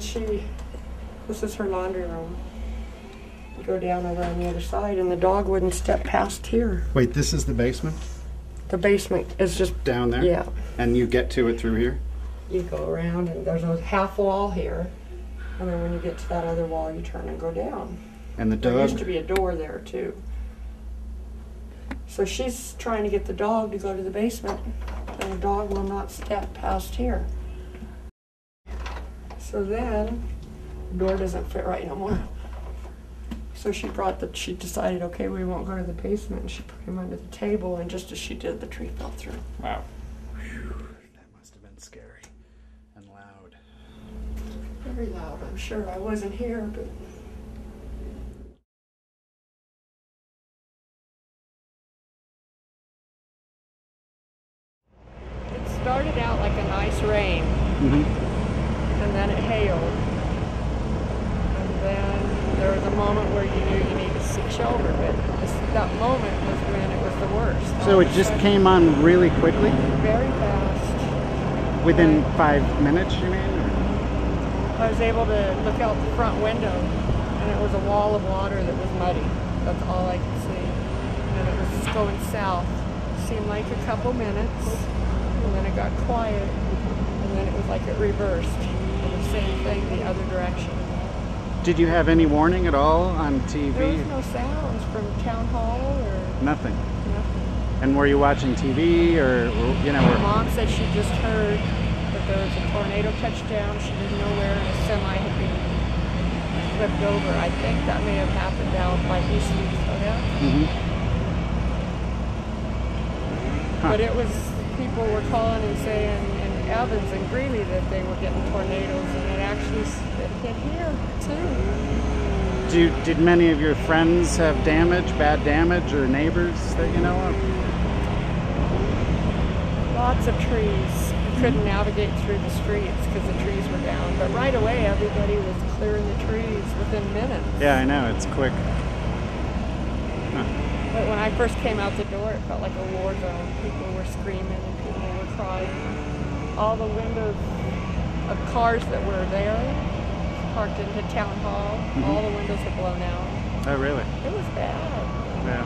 then this is her laundry room. You go down over on the other side, and the dog wouldn't step past here. Wait, this is the basement? The basement is just down there? Yeah. And you get to it through here? You go around, and there's a half wall here. And then when you get to that other wall, you turn and go down. And the dog? There used to be a door there, too. So she's trying to get the dog to go to the basement, and the dog will not step past here. So then, the door doesn't fit right no more. So she decided, okay, we won't go to the basement, and she put him under the table, and just as she did, the tree fell through. Wow. Whew, that must have been scary and loud. Very loud, I'm sure. I wasn't here, but... It started out like a nice rain, and then it hailed. And then there was a moment where you knew you needed to seek shelter, but that moment was when it was the worst. So it just came on really quickly? Very fast. Within 5 minutes, you mean? I was able to look out the front window, and it was a wall of water that was muddy. That's all I could see. And it was just going south. It seemed like a couple minutes, and then it got quiet, and then it was like it reversed. And the same thing the other direction. Did you have any warning at all on TV? There was no sounds from town hall or... Nothing? Nothing. And were you watching TV or, you know... My mom said she just heard that there was a tornado touchdown. She didn't know where, and a semi had been flipped over. I think that may have happened down by East Minnesota. But it was, people were calling and saying in Evans and Greeley that they were getting tornadoes, and it actually hit here too. Did many of your friends have damage, bad damage, or neighbors that you know of? Lots of trees. You couldn't navigate through the streets because the trees were down. But right away, everybody was clearing the trees within minutes. Yeah, I know, it's quick. But when I first came out the door, it felt like a war zone. People were screaming and people were crying. All the windows of cars that were there, parked into town hall, all the windows had blown out. Oh, really? It was bad. Yeah.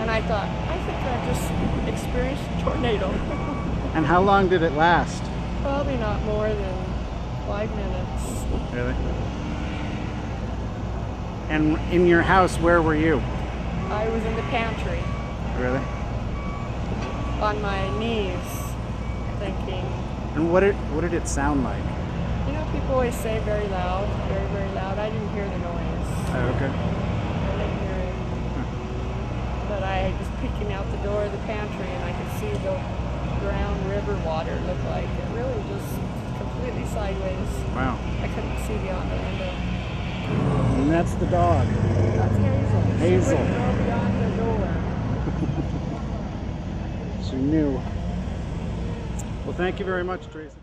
And I thought, I think I just experienced a tornado. And how long did it last? Probably not more than 5 minutes. Really? And in your house, where were you? I was in the pantry. Really? On my knees, thinking. And what did it sound like? You know, people always say very loud, very, very loud. I didn't hear the noise. Oh, okay. I didn't hear it. But I was peeking out the door of the pantry, and I could see the brown river water look like. It really was completely sideways. Wow. I couldn't see beyond the window. And that's the dog. That's Hazel. Hazel. She wouldn't go beyond the door. She knew. Well, thank you very much, Teresa.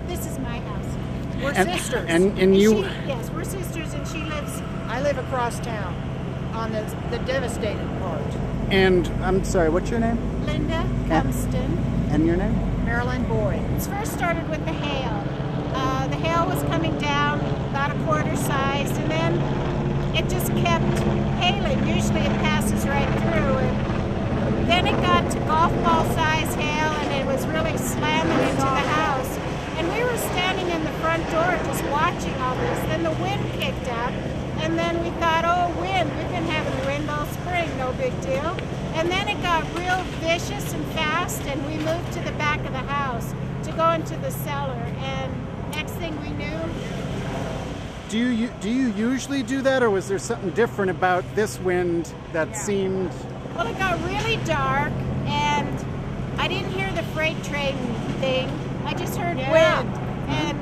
This is my house. We're sisters. And you... Yes, we're sisters, and she lives... I live across town on the devastated part. And, I'm sorry, what's your name? Linda Cumston. And your name? Marilyn Boyd. It first started with the hail. The hail was coming down about a quarter size, and then it just kept hailing. Usually it passes right through, and then it got to golf ball size hail, and it was really slamming into the house. And we were standing in the front door just watching all this. Then the wind kicked up, and then we thought, oh, wind. We've been having wind all spring, no big deal. And then it got real vicious and fast, and we moved to the back of the house to go into the cellar. And next thing we knew, Do you usually do that, or was there something different about this wind that seemed? Well, it got really dark, and I didn't hear the freight train thing. I just heard wind, and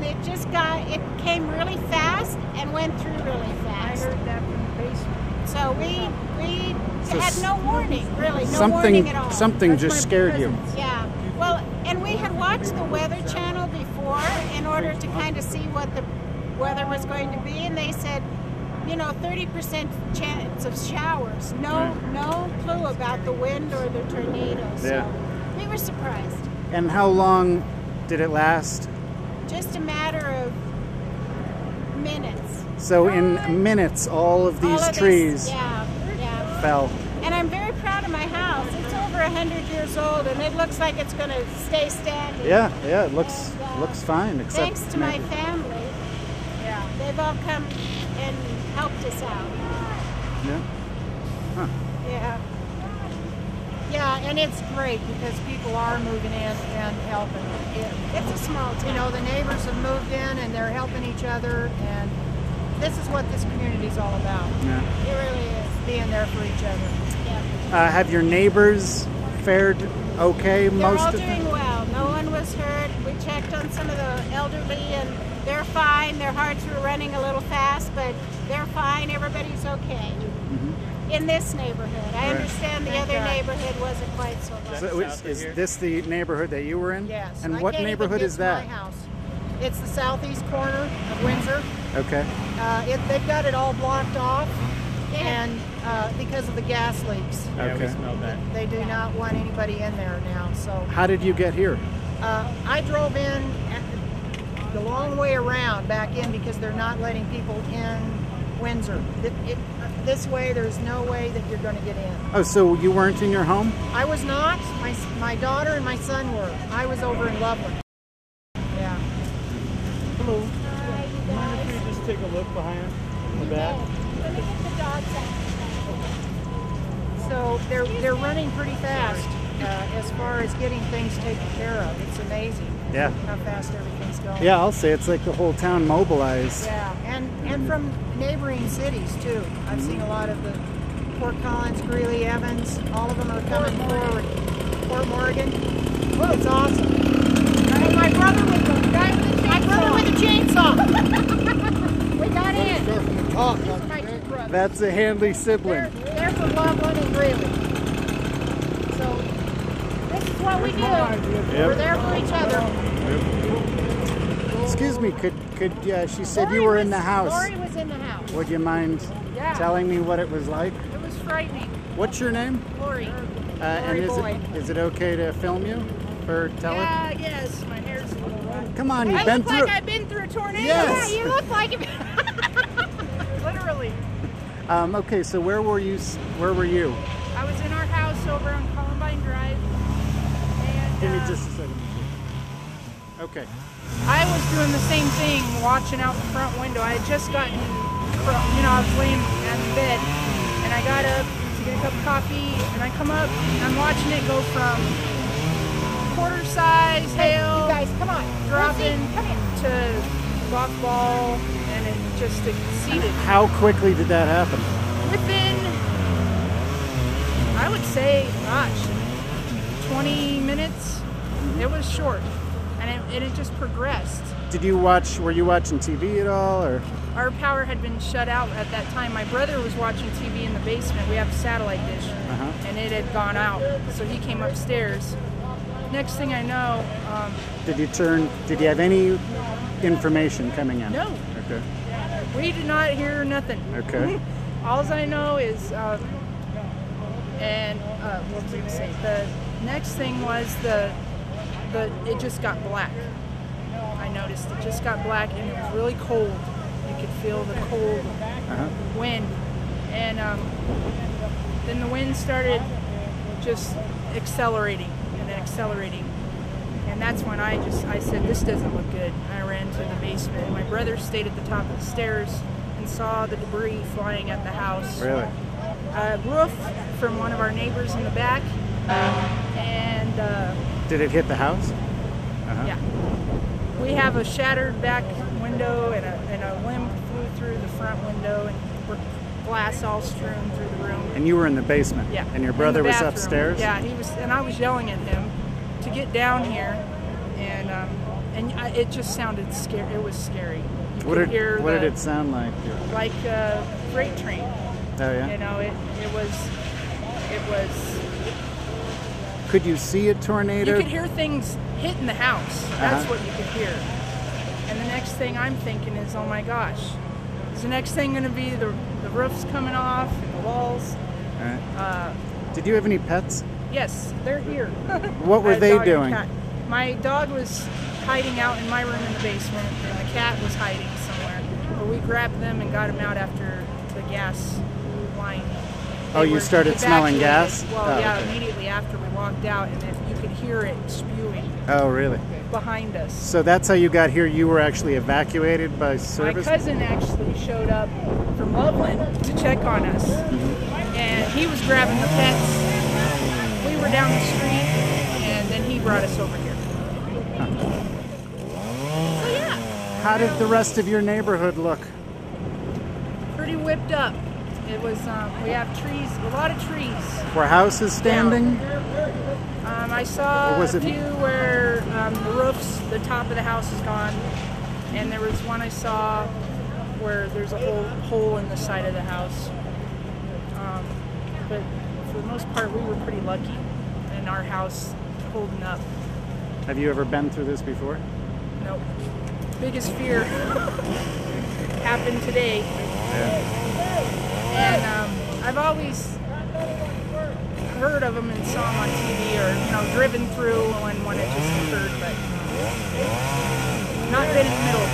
it came really fast and went through really fast. I heard that from the basement. So we had no warning, really, no Something warning at all. something just scared you. Yeah. Well, and we had watched the Weather Channel before in order to kind of see what the weather was going to be, and they said, 30% chance of showers. No clue about the wind or the tornadoes. Yeah. So we were surprised. And how long did it last? Just a matter of minutes. So in minutes, all of these trees fell. And I'm very proud of my house. It's over 100 years old, and it looks like it's going to stay standing. Yeah, it looks fine. Except thanks to my family. Yeah, they've all come and helped us out. Yeah. Huh. Yeah. Yeah, and it's great because people are moving in and helping. It's a small town. The neighbors have moved in and they're helping each other, and this is what this community is all about. Yeah. It really is. Being there for each other. Yeah. Have your neighbors fared okay most of the time? They're all doing well. No one was hurt. We checked on some of the elderly, and they're fine. Their hearts were running a little fast, but they're fine. Everybody's okay. In this neighborhood. I understand the other neighborhood wasn't quite so bad. So is this the neighborhood that you were in? Yes. And I what can't even neighborhood get is to that? My house. It's the southeast corner of Windsor. Okay. They've got it all blocked off, and because of the gas leaks. Okay. We smelled that. They do not want anybody in there now. So How did you get here? I drove in the long way around back in because they're not letting people in Windsor. This way, there's no way that you're going to get in. Oh, so you weren't in your home? I was not. My daughter and my son were. I was over in Loveland. Yeah. Hello. Mind if we just take a look behind the back? Let me get the dogs out. So they're running pretty fast as far as getting things taken care of. It's amazing. Yeah. How fast everything's going. Yeah, I'll say it's like the whole town mobilized. Yeah, and from neighboring cities too. I've seen a lot of the Fort Collins, Greeley, Evans. All of them are coming forward. Fort Morgan. It's awesome. And my brother with the chainsaw. We got in. These are my two brothers. That's a handy sibling. They're from Loveland and Greeley. So this is what we do. We're there for each other. Excuse me, could she said you were in the house. Lori was in the house. Would you mind telling me what it was like? It was frightening. What's your name? Lori. And is it okay to film you or tell it? Yes. My hair's a little rough. Come on, you've I been look through. like I've been through a tornado. Yes. Yeah, you look like it. Literally. Okay, so where were you? I was in our house over on Columbine Drive. And, Give me just a second. Okay. I was doing the same thing, watching out the front window. I had just gotten, I was laying in bed, and I got up to get a cup of coffee, and I come up, and I'm watching it go from quarter size hail, You guys, come on. dropping Lucy, come here. to golf ball, and it just exceeded. How quickly did that happen? Within, I would say, 20 minutes. It was short. And it just progressed. Were you watching TV at all, or? Our power had been shut out at that time. My brother was watching TV in the basement. We have a satellite dish, and it had gone out. So he came upstairs. Next thing I know, Did you have any information coming in? no, Okay. we did not hear nothing. Okay. All I know is, what was I going to say? The next thing was it just got black. I noticed it just got black, and it was really cold. You could feel the cold wind, and then the wind started just accelerating and accelerating, and that's when I said, this doesn't look good. I ran to the basement. My brother stayed at the top of the stairs and saw the debris flying at the house. Really? Roof from one of our neighbors in the back, and Did it hit the house? yeah. We have a shattered back window, and a limb flew through the front window, and glass all strewn through the room. And you were in the basement? Yeah. And your in brother the was bathroom. upstairs? Yeah, he was, and I was yelling at him to get down here, and it just sounded scary. It was scary. You What could hear did it sound like? Like a freight train. Oh yeah. You know, it was. Could you see a tornado? You could hear things hitting the house. That's what you could hear. And the next thing I'm thinking is, oh my gosh, is the next thing going to be the roof's coming off and the walls? All right. Did you have any pets? Yes, they're here. What were they doing? My dog was hiding out in my room in the basement, and the cat was hiding somewhere. But we grabbed them and got them out after the gas line. Oh, you started smelling gas? Well, oh, yeah, okay. immediately after we walked out, and if you could hear it spewing Oh, really? behind us. So that's how you got here? You were actually evacuated by service? My cousin actually showed up from Loveland to check on us, and he was grabbing the pets. We were down the street, and then he brought us over here. So yeah. How did the rest of your neighborhood look? Pretty whipped up. It was, we have trees, a lot of trees. Were houses standing? I saw Or was a it- few where the roofs, the top of the house is gone, and there was one I saw where there's a hole in the side of the house. But for the most part, we were pretty lucky in our house holding up. Have you ever been through this before? Nope. Biggest fear happened today. And I've always heard of them and saw them on TV, or driven through when it just occurred, but not been in the middle of